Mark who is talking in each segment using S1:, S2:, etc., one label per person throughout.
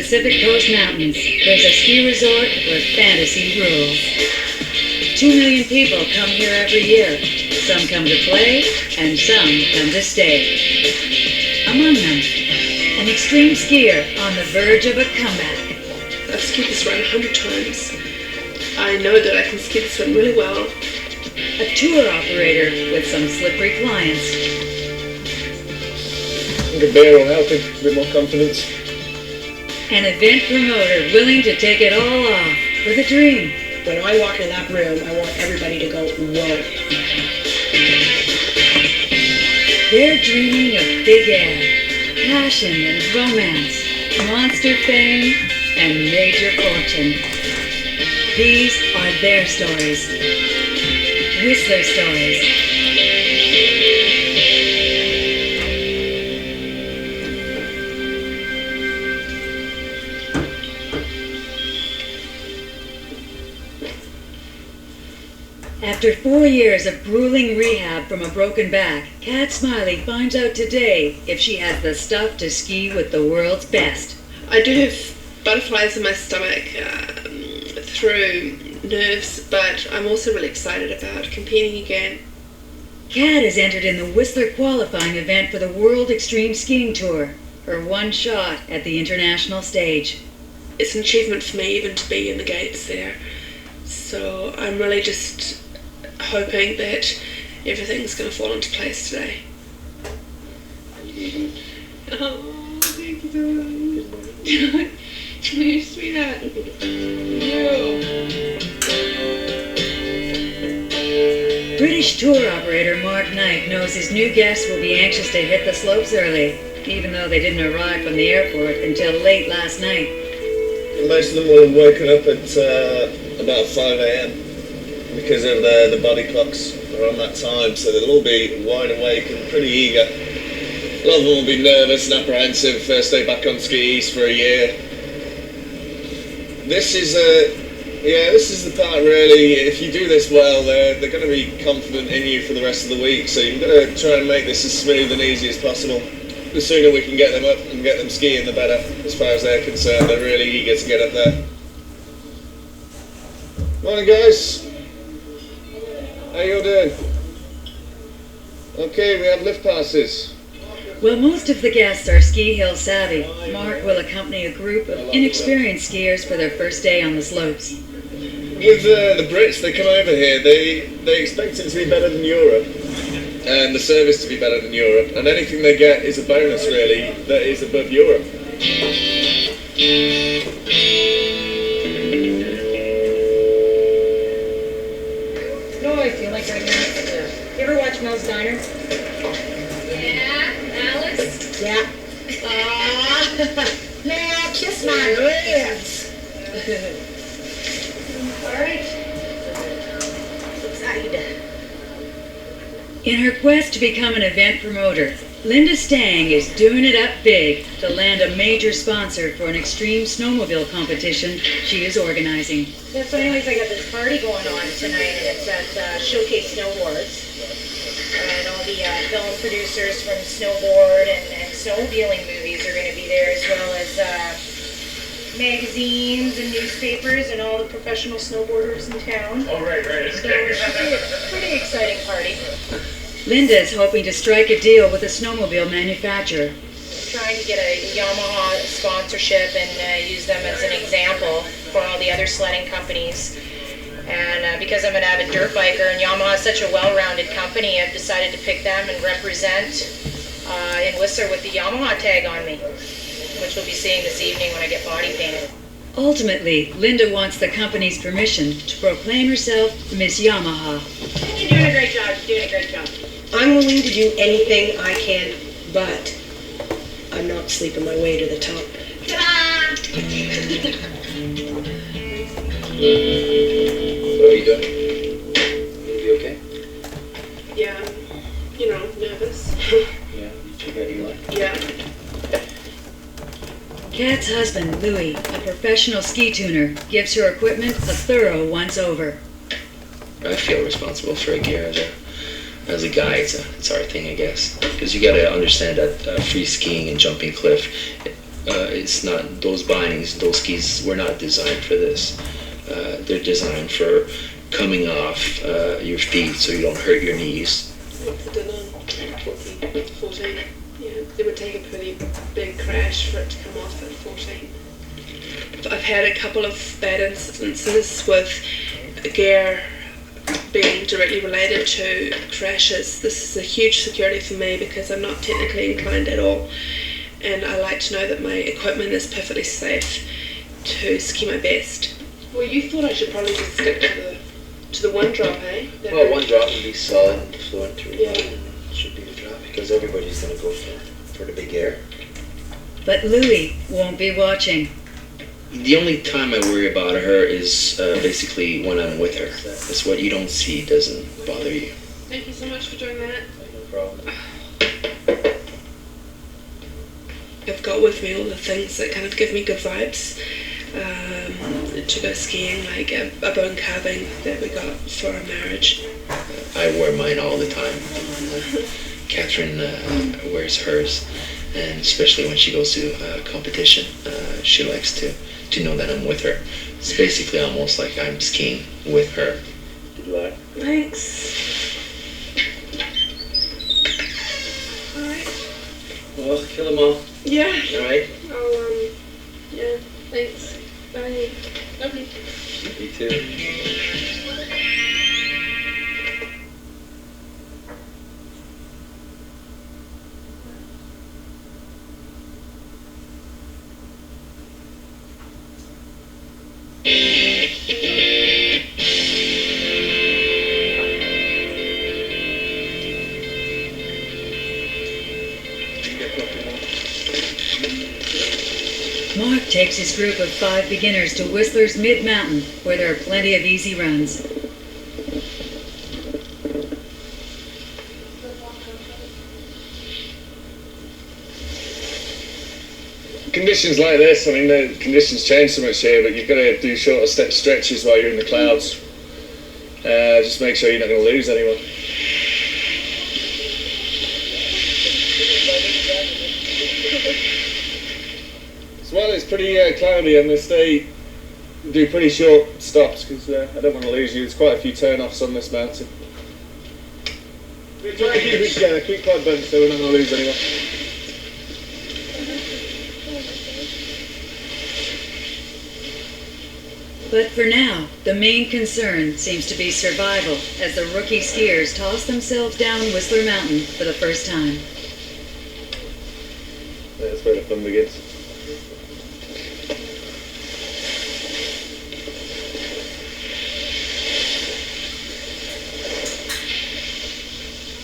S1: Pacific Coast Mountains, there's a ski resort where fantasy rules. 2 million people come here every year. Some come to play, and some come to stay. Among them, an extreme skier on the verge of a comeback.
S2: I've skied this run 100 times. I know that I can ski this one really well.
S1: A tour operator with some slippery clients.
S3: I think a beer will help him, a bit more confidence.
S1: An event promoter willing to take it all off with a dream.
S4: When I walk in that room, I want everybody to go, whoa.
S1: They're dreaming of big air, passion and romance, monster fame, and major fortune. These are their stories. Whistler Stories. After 4 years of grueling rehab from a broken back, Kat Smiley finds out today if she has the stuff to ski with the world's best.
S2: I do have butterflies in my stomach through nerves, but I'm also really excited about competing again.
S1: Kat is entered in the Whistler qualifying event for the World Extreme Skiing Tour, her one shot at the international stage.
S2: It's an achievement for me even to be in the gates there. So I'm really just hoping that everything's going to fall into place today. Oh, thank you so much. You're sweetheart.
S1: British tour operator Mark Knight knows his new guests will be anxious to hit the slopes early, even though they didn't arrive from the airport until late last night.
S3: Most of them will have woken up at about 5 a.m. because of the body clocks are on that time, so they'll all be wide awake and pretty eager. A lot of them will be nervous and apprehensive first day back on skis for a year. This is the part really, if you do this well, they're going to be confident in you for the rest of the week, so you've got to try and make this as smooth and easy as possible. The sooner we can get them up and get them skiing, the better, as far as they're concerned. They're really eager to get up there. Morning, guys. How you all doing? Okay, we have lift passes.
S1: While most of the guests are ski hill savvy, Mark will accompany a group of inexperienced skiers for their first day on the slopes.
S3: With the Brits, they come over here, they expect it to be better than Europe, and the service to be better than Europe, and anything they get is a bonus, really, that is above Europe.
S4: No, I feel like right now. You ever watch Mel's Diner?
S5: Yeah, Alice?
S4: Yeah. Now kiss my lips. All right. Outside.
S1: In her quest to become an event promoter, Linda Stang is doing it up big to land a major sponsor for an extreme snowmobile competition she is organizing.
S6: Yeah, so anyways, I got this party going on tonight, and it's at Showcase Snowboards. And all the film producers from snowboard and snowmobiling movies are going to be there, as well as magazines and newspapers and all the professional snowboarders in town.
S3: Oh, right.
S6: So it should be a pretty exciting party.
S1: Linda is hoping to strike a deal with a snowmobile manufacturer.
S6: Trying to get a Yamaha sponsorship and use them as an example for all the other sledding companies. And because I'm an avid dirt biker and Yamaha is such a well-rounded company, I've decided to pick them and represent in Whistler with the Yamaha tag on me, which we'll be seeing this evening when I get body painted.
S1: Ultimately, Linda wants the company's permission to proclaim herself Miss Yamaha.
S6: You're doing a great job. You're doing a great job.
S4: I'm willing to do anything I can, but I'm not sleeping my way to the top.
S3: How are you doing? You okay?
S2: Yeah, nervous.
S3: Yeah, you check out Eli?
S2: Yeah.
S1: Kat's husband, Louis, a professional ski tuner, gives her equipment a thorough once-over.
S7: I feel responsible for a gear as a guy. It's our thing, I guess. Because you got to understand that free skiing and jumping cliff, It's not, those bindings, those skis were not designed for this. They're designed for coming off your feet so you don't hurt your knees.
S2: What's it done on? 14. Yeah, it would take a pretty big crash for it to come off at 14. I've had a couple of bad instances with gear being directly related to crashes. This is a huge security for me because I'm not technically inclined at all, and I like to know that my equipment is perfectly safe to ski my best. Well, you thought I should probably just stick to the one drop, eh?
S7: Well, one drop would be solid and fluent to
S2: Yeah.
S7: rebound. Should be the drop because everybody's going to go for the big air.
S1: But Louie won't be watching.
S7: The only time I worry about her is basically when I'm with her. That's what you don't see doesn't bother you.
S2: Thank you so much for doing that.
S7: No problem.
S2: I've got with me all the things that kind of give me good vibes to go skiing, like a bone carving that we got for our marriage.
S7: I wear mine all the time. Catherine wears hers, and especially when she goes to competition, she likes to know that I'm with her. It's basically almost like I'm skiing with her. Good luck.
S2: Thanks. Alright.
S7: Well, kill them all.
S2: Yeah.
S7: All right.
S2: Yeah, thanks. Bye. Love you.
S7: Me too.
S1: Mark takes his group of 5 beginners to Whistler's Mid-Mountain, where there are plenty of easy runs.
S3: Conditions like this, I mean, the conditions change so much here, but you've got to do shorter stretches while you're in the clouds. Just make sure you're not going to lose anyone. So while it's pretty cloudy, I'm going to do pretty short stops because I don't want to lose you. There's quite a few turn-offs on this mountain. Try and keep it together, keep quite bunched so we're not going to lose anyone.
S1: But for now, the main concern seems to be survival as the rookie skiers toss themselves down Whistler Mountain for the first time.
S3: That's where the fun begins.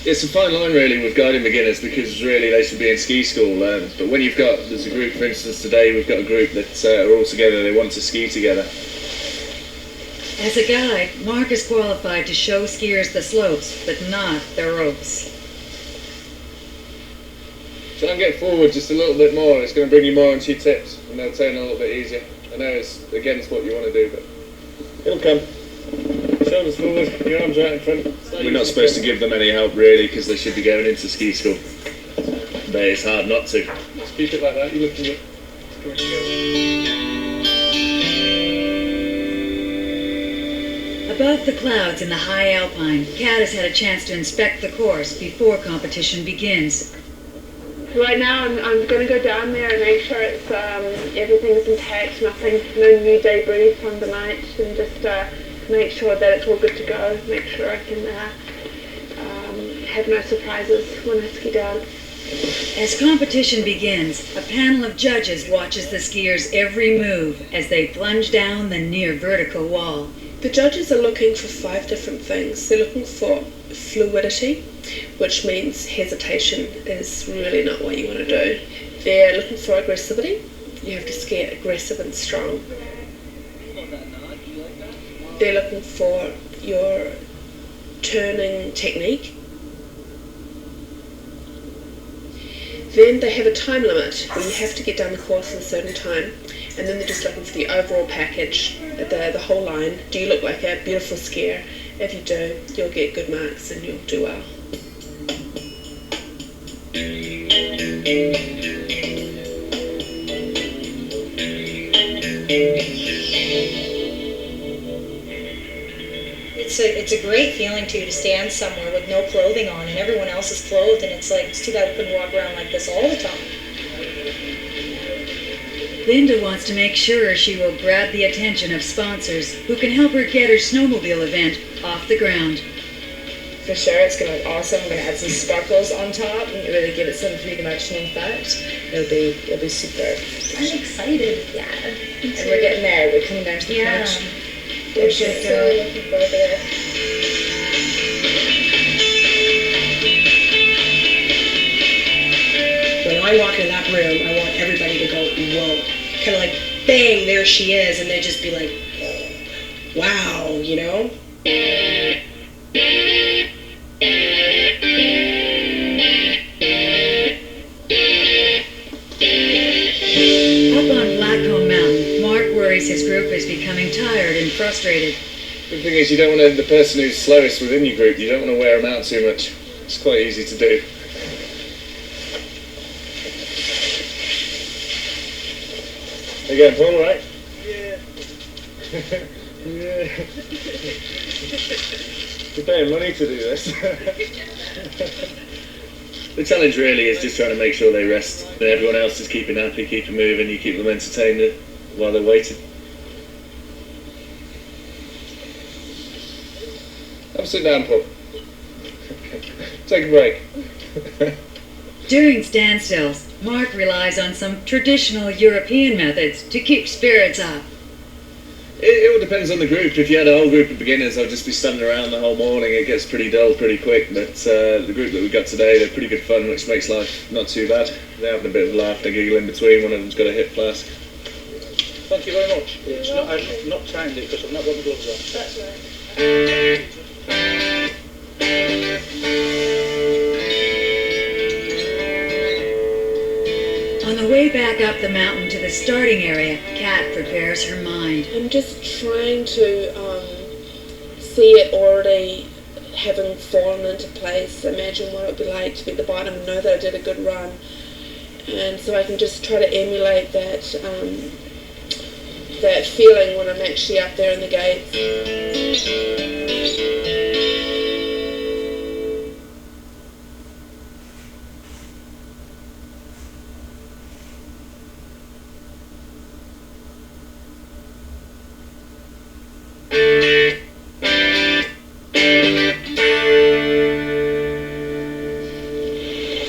S3: It's a fine line really with guiding beginners because really they should be in ski school. But when there's a group, for instance today we've got a group that are all together, they want to ski together.
S1: As a guide, Mark is qualified to show skiers the slopes, but not the ropes.
S3: Try and get forward just a little bit more. It's going to bring you more onto your tips and they'll turn a little bit easier. I know it's against what you want to do, but it'll come. Shoulders forward, your arms right in front. We're not supposed to give them any help really because they should be going into ski school. But it's hard not to. Just keep it like that, you're looking good.
S1: Above the clouds in the high alpine, Kat has had a chance to inspect the course before competition begins.
S2: Right now I'm going to go down there and make sure it's everything's intact, no new debris from the night, and just make sure that it's all good to go, make sure I can have no surprises when I ski down.
S1: As competition begins, a panel of judges watches the skiers' every move as they plunge down the near vertical wall.
S2: The judges are looking for 5 different things. They're looking for fluidity, which means hesitation is really not what you want to do. They're looking for aggressivity. You have to ski aggressive and strong. They're looking for your turning technique. Then they have a time limit where you have to get down the course in a certain time. And then they're just looking for the overall package, the whole line. Do you look like a beautiful skier? If you do, you'll get good marks and you'll do well.
S6: It's a great feeling too to stand somewhere with no clothing on and everyone else is clothed, and it's like, it's too bad we couldn't walk around like this all the time.
S1: Linda wants to make sure she will grab the attention of sponsors who can help her get her snowmobile event off the ground.
S5: For sure, it's going to look awesome. I'm going to add some sparkles on top and really give it some three-dimensional effect. It'll be superb.
S6: I'm excited.
S5: Yeah. And we're getting there. We're coming down to the finish.
S6: We're so looking forward to this.
S4: When I walk into that room, I want everybody to go, whoa. Kind of like, bang, there she is. And they just be like, wow, you know?
S1: Up on Blackcomb Mountain, Mark worries his group is becoming tired and frustrated.
S3: The thing is, you don't want the person who's slowest within your group, you don't want to wear them out too much. It's quite easy to do. Again, Paul, all right? Yeah. Yeah. You're paying money to do this. The challenge really is just trying to make sure they rest and everyone else is keeping happy, keeping moving, you keep them entertained while they're waiting. Have a sit down, Paul. Take a break.
S1: During standstills, Mark relies on some traditional European methods to keep spirits up.
S3: It all depends on the group. If you had a whole group of beginners, I'll just be standing around the whole morning. It gets pretty dull pretty quick, but the group that we got today, they're pretty good fun, which makes life not too bad. They're having a bit of a laugh, they giggle in between. One of them's got a hip flask.
S8: Thank you very much. I've not timed it because I've not got my gloves on.
S5: That's right.
S1: On the way back up the mountain to the starting area, Kat prepares her mind.
S2: I'm just trying to see it already having fallen into place, imagine what it would be like to be at the bottom and know that I did a good run. And so I can just try to emulate that that feeling when I'm actually up there in the gates.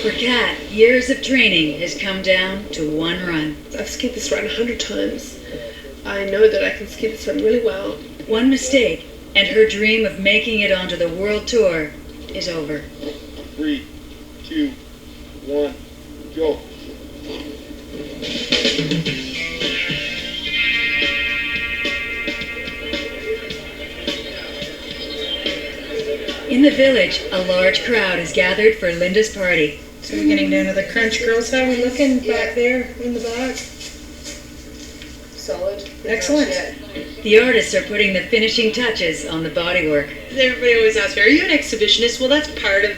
S1: For Kat, years of training has come down to one run.
S2: I've skied this run 100 times. I know that I can ski this run really well.
S1: One mistake, and her dream of making it onto the world tour is over.
S8: 3, 2, 1, go.
S1: In the village, a large crowd is gathered for Linda's party.
S6: So we're getting down to the crunch girls. How are we looking back there in the back?
S5: Solid.
S6: Excellent.
S1: The artists are putting the finishing touches on the bodywork.
S4: Everybody always asks me, are you an exhibitionist? Well, that's part of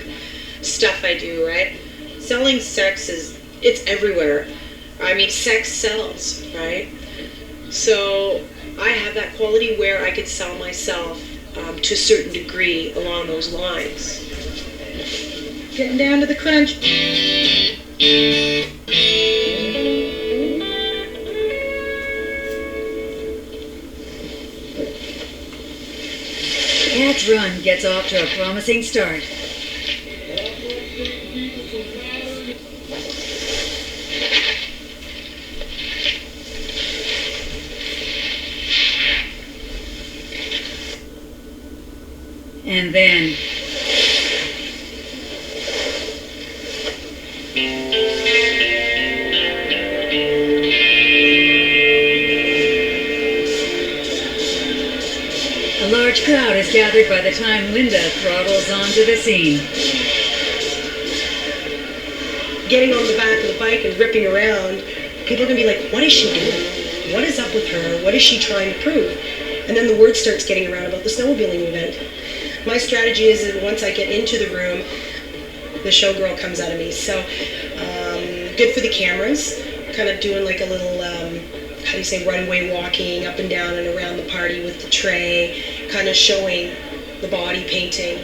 S4: stuff I do, right? Selling sex it's everywhere. I mean, sex sells, right? So I have that quality where I could sell myself to a certain degree along those lines.
S6: Getting down to the crunch.
S1: Kat's run gets off to a promising start. And then a large crowd is gathered by the time Linda throttles onto the scene.
S4: Getting on the back of the bike and ripping around, people are going to be like, what is she doing? What is up with her? What is she trying to prove? And then the word starts getting around about the snowmobiling event. My strategy is that once I get into the room, the showgirl comes out of me. So good for the cameras, kind of doing like a little
S9: how do you say, runway walking up and down and around the party with the tray, kind of showing the body painting.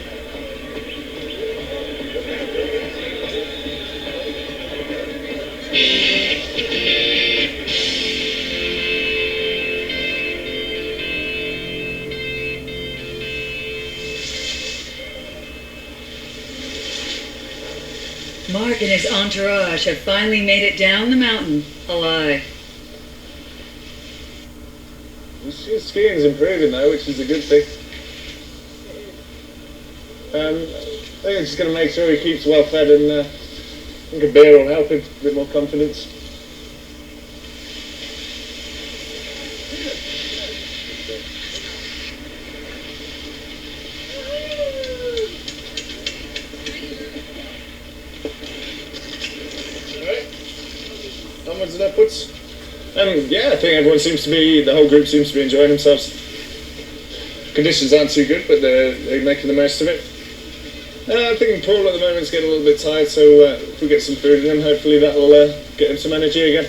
S1: Mark and his entourage have finally made it down the mountain alive.
S3: His skiing's improving though, which is a good thing. I think I'm just going to make sure he keeps well fed, and I think a beer will help him, a bit more confidence. Onwards and upwards. Yeah, I think the whole group seems to be enjoying themselves. Conditions aren't too good, but they're making the most of it. I think Paul at the moment's getting a little bit tired, so if we get some food in him, hopefully that'll get him some energy again.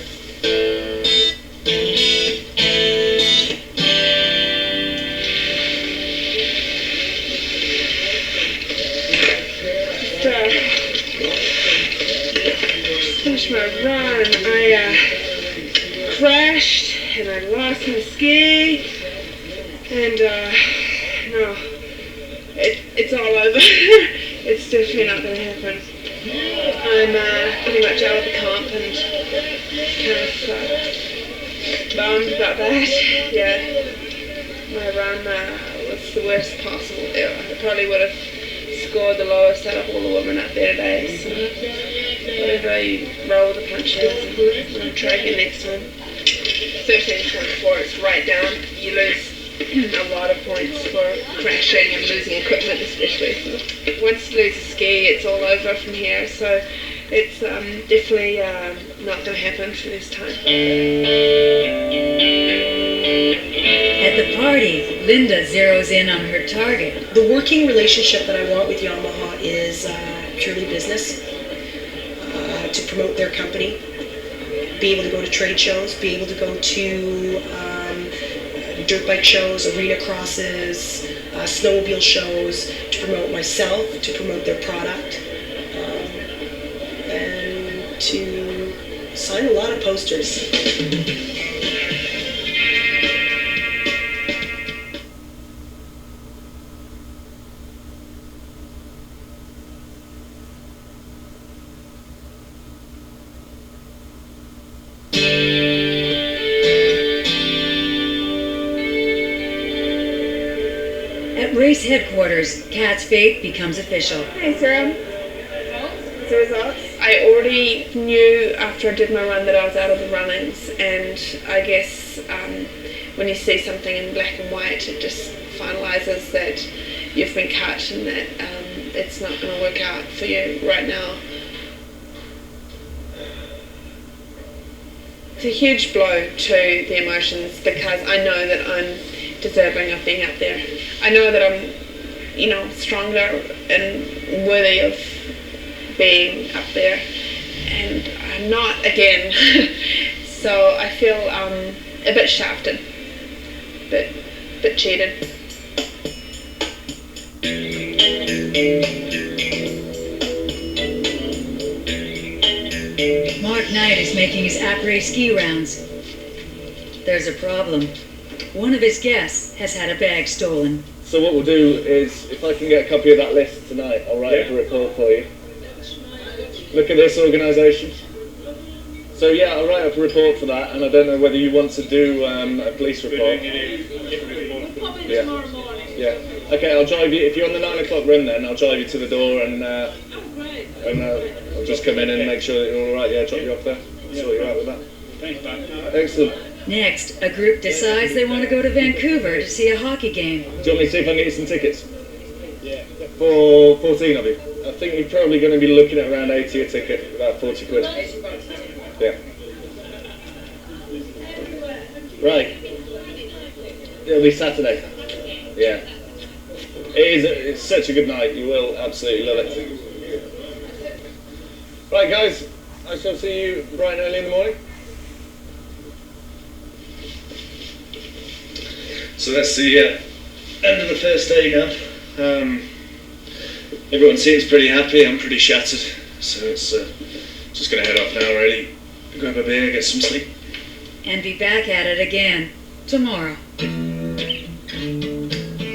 S2: Finished my run. I crashed and I lost my ski, and no, it's all over. It's definitely not going to happen. I'm pretty much out of the comp and kind of bummed about that. Yeah, my run was the worst possible. I probably would have scored the lowest out of all the women up there today. So whatever, you roll the punches and try again next time. 13.4, it's right down. You lose a lot of points for crashing and losing equipment especially. So once you lose a ski, it's all over from here. So it's definitely not going to happen for this time.
S1: At the party, Linda zeroes in on her target.
S9: The working relationship that I want with Yamaha is purely business, to promote their company, be able to go to trade shows, be able to go to dirt bike shows, arena crosses, snowmobile shows, to promote myself, to promote their product, and to sign a lot of posters.
S1: At race headquarters, Kat's fate becomes official.
S2: Hey, Sarah. The results? I already knew after I did my run that I was out of the runnings, and I guess when you see something in black and white, it just finalises that you've been cut and that it's not going to work out for you right now. It's a huge blow to the emotions because I know that I'm deserving of being up there. I know that I'm, stronger and worthy of being up there, and I'm not again. So I feel a bit shafted, bit cheated.
S1: Mark Knight is making his après ski rounds. There's a problem. One of his guests has had a bag stolen.
S3: So what we'll do is, if I can get a copy of that list tonight, I'll write up a report for you. Look at this organisation. So yeah, I'll write up a report for that, and I don't know whether you want to do a police report. Yeah. Yeah. Okay, I'll drive you. If you're on the 9 o'clock run, then I'll drive you to the door, and I'll just come in and make sure that you're all right. Yeah, drop you off there. Sort you out with that.
S8: Thanks, man.
S3: Excellent.
S1: Next, a group decides they want to go to Vancouver to see a hockey game.
S3: Do you want me to see if I can get you some tickets? Yeah. For 14 of you. I think you're probably going to be looking at around 80 a ticket, about 40 quid. Yeah. Right. It'll be Saturday. Yeah. It's such a good night. You will absolutely love it. Right, guys. I shall see you bright and early in the morning. So that's the end of the first day now. Everyone seems pretty happy. I'm pretty shattered. So it's just going to head off now, really. Grab a beer, get some sleep.
S1: And be back at it again tomorrow.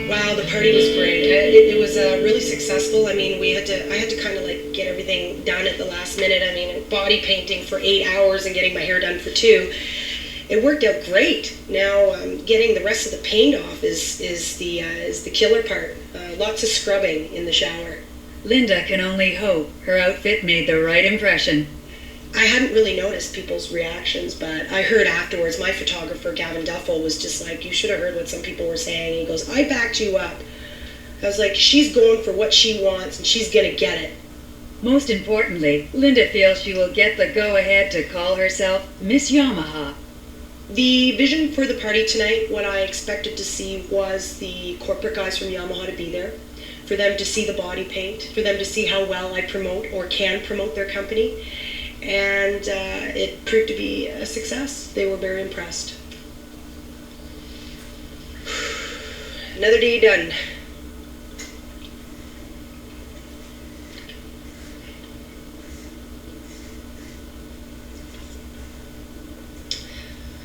S9: Wow, the party was great. It was really successful. I mean, I had to kind of like get everything done at the last minute. I mean, body painting for 8 hours and getting my hair done for 2. It worked out great. Now getting the rest of the paint off is the killer part. Lots of scrubbing in the shower.
S1: Linda can only hope her outfit made the right impression.
S9: I hadn't really noticed people's reactions, but I heard afterwards, my photographer, Gavin Duffel, was just like, you should have heard what some people were saying. He goes, I backed you up. I was like, she's going for what she wants, and she's going to get it.
S1: Most importantly, Linda feels she will get the go-ahead to call herself Miss Yamaha.
S9: The vision for the party tonight, what I expected to see was the corporate guys from Yamaha to be there, for them to see the body paint, for them to see how well I promote or can promote their company. And it proved to be a success. They were very impressed. Another day done.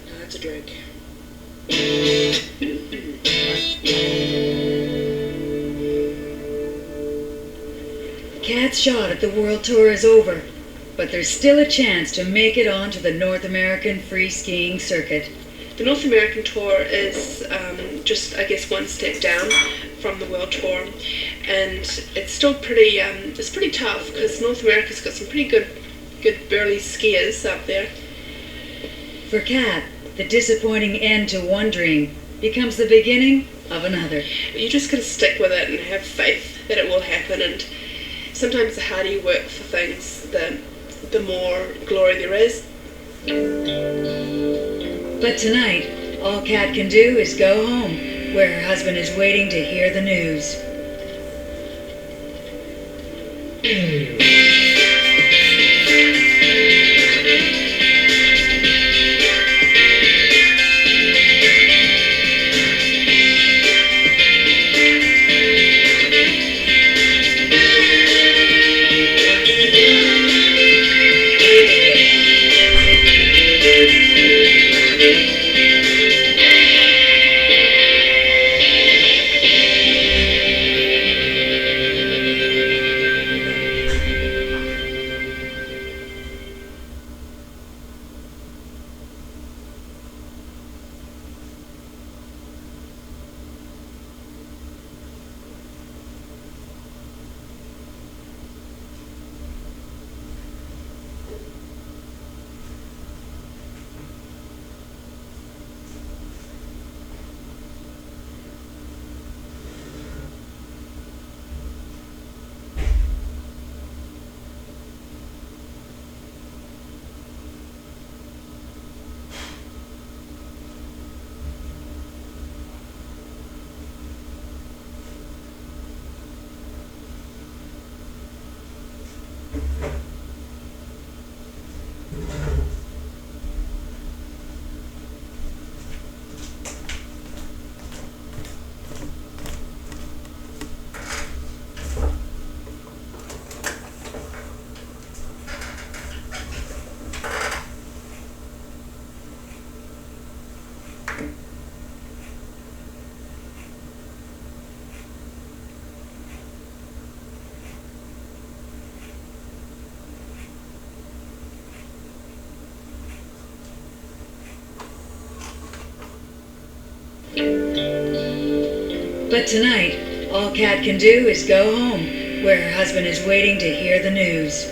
S9: Now that's a drink.
S1: Kat's shot at the World Tour is over, but there's still a chance to make it onto the North American free skiing circuit.
S2: The North American Tour is just, I guess, one step down from the World Tour, and it's still pretty tough because North America's got some pretty good burly skiers up there.
S1: For Kat, the disappointing end to one dream becomes the beginning of another.
S2: You just gotta stick with it and have faith that it will happen, and sometimes the harder you work for things, the more glory there is.
S1: But tonight, all Kat can do is go home, where her husband is waiting to hear the news. But tonight, all Kat can do is go home, where her husband is waiting to hear the news.